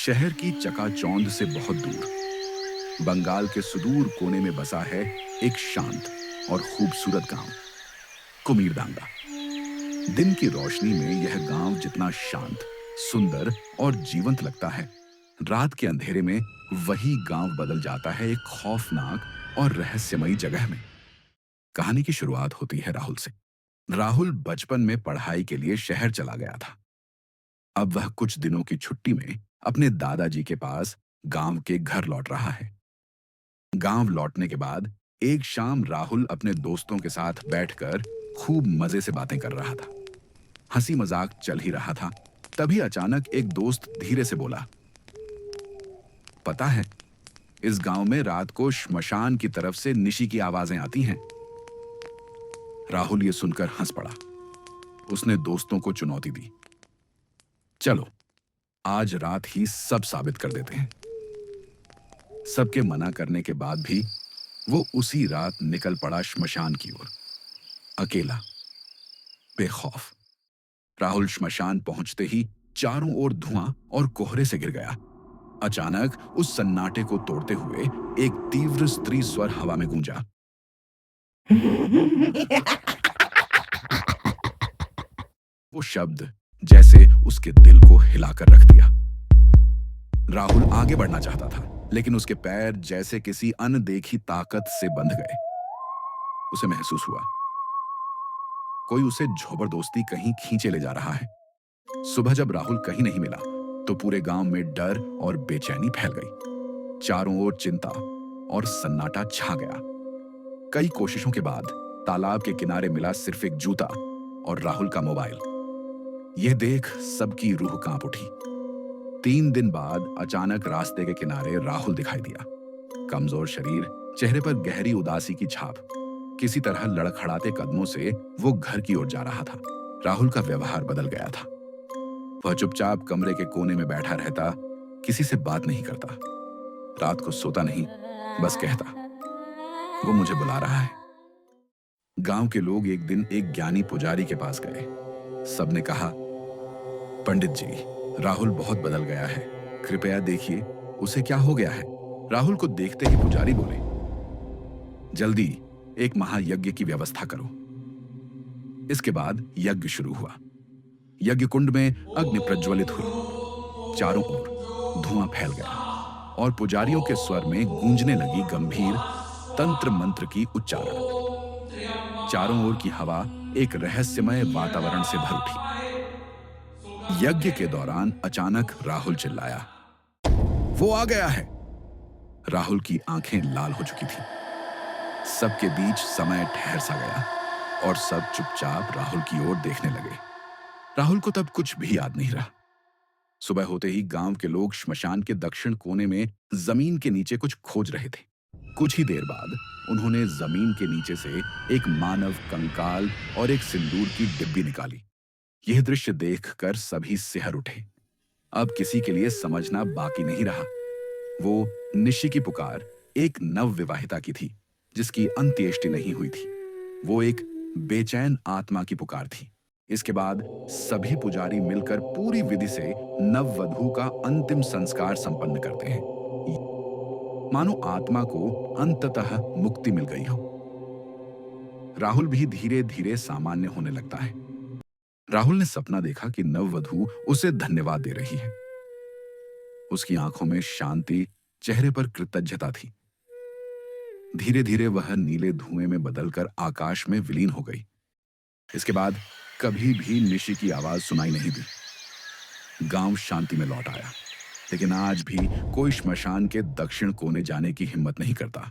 शहर की चकाचौंध से बहुत दूर बंगाल के सुदूर कोने में बसा है एक शांत और खूबसूरत गांव, कुमीरदांगा। दिन की रोशनी में यह गांव जितना शांत, सुंदर और जीवंत लगता है, रात के अंधेरे में वही गांव बदल जाता है एक खौफनाक और रहस्यमयी जगह में। कहानी की शुरुआत होती है राहुल से। राहुल बचपन में पढ़ाई के लिए शहर चला गया था। अब वह कुछ दिनों की छुट्टी में अपने दादाजी के पास गांव के घर लौट रहा है। गांव लौटने के बाद एक शाम राहुल अपने दोस्तों के साथ बैठकर खूब मजे से बातें कर रहा था। हंसी मजाक चल ही रहा था, तभी अचानक एक दोस्त धीरे से बोला, पता है, इस गांव में रात को श्मशान की तरफ से निशी की आवाजें आती हैं। राहुल ये सुनकर हंस पड़ा। उसने दोस्तों को चुनौती दी, चलो आज रात ही सब साबित कर देते हैं। सबके मना करने के बाद भी वो उसी रात निकल पड़ा श्मशान की ओर, अकेला, बेखौफ। राहुल श्मशान पहुंचते ही चारों ओर धुआं और कोहरे से घिर गया। अचानक उस सन्नाटे को तोड़ते हुए एक तीव्र स्त्री स्वर हवा में गूंजा। वो शब्द जैसे उसके दिल को हिलाकर रख दिया। राहुल आगे बढ़ना चाहता था, लेकिन उसके पैर जैसे किसी अनदेखी ताकत से बंध गए। उसे महसूस हुआ कोई उसे जबरदस्ती कहीं खींचे ले जा रहा है। सुबह जब राहुल कहीं नहीं मिला तो पूरे गांव में डर और बेचैनी फैल गई। चारों ओर चिंता और सन्नाटा छा गया। कई कोशिशों के बाद तालाब के किनारे मिला सिर्फ एक जूता और राहुल का मोबाइल। यह देख सबकी रूह कांप उठी। 3 दिन बाद अचानक रास्ते के किनारे राहुल दिखाई दिया। कमजोर शरीर, चेहरे पर गहरी उदासी की छाप। किसी तरह लड़खड़ाते कदमों से वो घर की ओर जा रहा था। राहुल का व्यवहार बदल गया था। वह चुपचाप कमरे के कोने में बैठा रहता, किसी से बात नहीं करता। रात को सोता नहीं, बस कहता, वो मुझे बुला रहा है। गांव के लोग एक दिन एक ज्ञानी पुजारी के पास गए। सबने कहा, पंडित जी, राहुल बहुत बदल गया है, कृपया देखिए उसे क्या हो गया है। राहुल को देखते ही पुजारी बोले, जल्दी एक महायज्ञ की व्यवस्था करो। इसके बाद यज्ञ शुरू हुआ। यज्ञ कुंड में अग्नि प्रज्वलित हुई। चारों ओर धुआं फैल गया और पुजारियों के स्वर में गूंजने लगी गंभीर तंत्र मंत्र की उच्चारण। चारों ओर की हवा एक रहस्यमय वातावरण से भर उठी। यज्ञ के दौरान अचानक राहुल चिल्लाया, वो आ गया है। राहुल की आंखें लाल हो चुकी थी। सबके बीच समय ठहर सा गया और सब चुपचाप राहुल की ओर देखने लगे। राहुल को तब कुछ भी याद नहीं रहा। सुबह होते ही गांव के लोग श्मशान के दक्षिण कोने में जमीन के नीचे कुछ खोज रहे थे। कुछ ही देर बाद उन्होंने जमीन के नीचे से एक मानव कंकाल और एक सिंदूर की डिब्बी निकाली। यह दृश्य देखकर सभी सिहर उठे। अब किसी के लिए समझना बाकी नहीं रहा। वो निशी की पुकार एक नव विवाहिता की थी, जिसकी अंत्येष्टि नहीं हुई थी। वो एक बेचैन आत्मा की पुकार थी। इसके बाद सभी पुजारी मिलकर पूरी विधि से नववधू का अंतिम संस्कार संपन्न करते हैं, मानो आत्मा को अंततः मुक्ति मिल गई हो। राहुल भी धीरे धीरे सामान्य होने लगता है। राहुल ने सपना देखा कि नववधू उसे धन्यवाद दे रही है। उसकी आंखों में शांति, चेहरे पर कृतज्ञता थी। धीरे धीरे वह नीले धुएं में बदलकर आकाश में विलीन हो गई। इसके बाद कभी भी निशी की आवाज सुनाई नहीं दी। गांव शांति में लौट आया, लेकिन आज भी कोई श्मशान के दक्षिण कोने जाने की हिम्मत नहीं करता।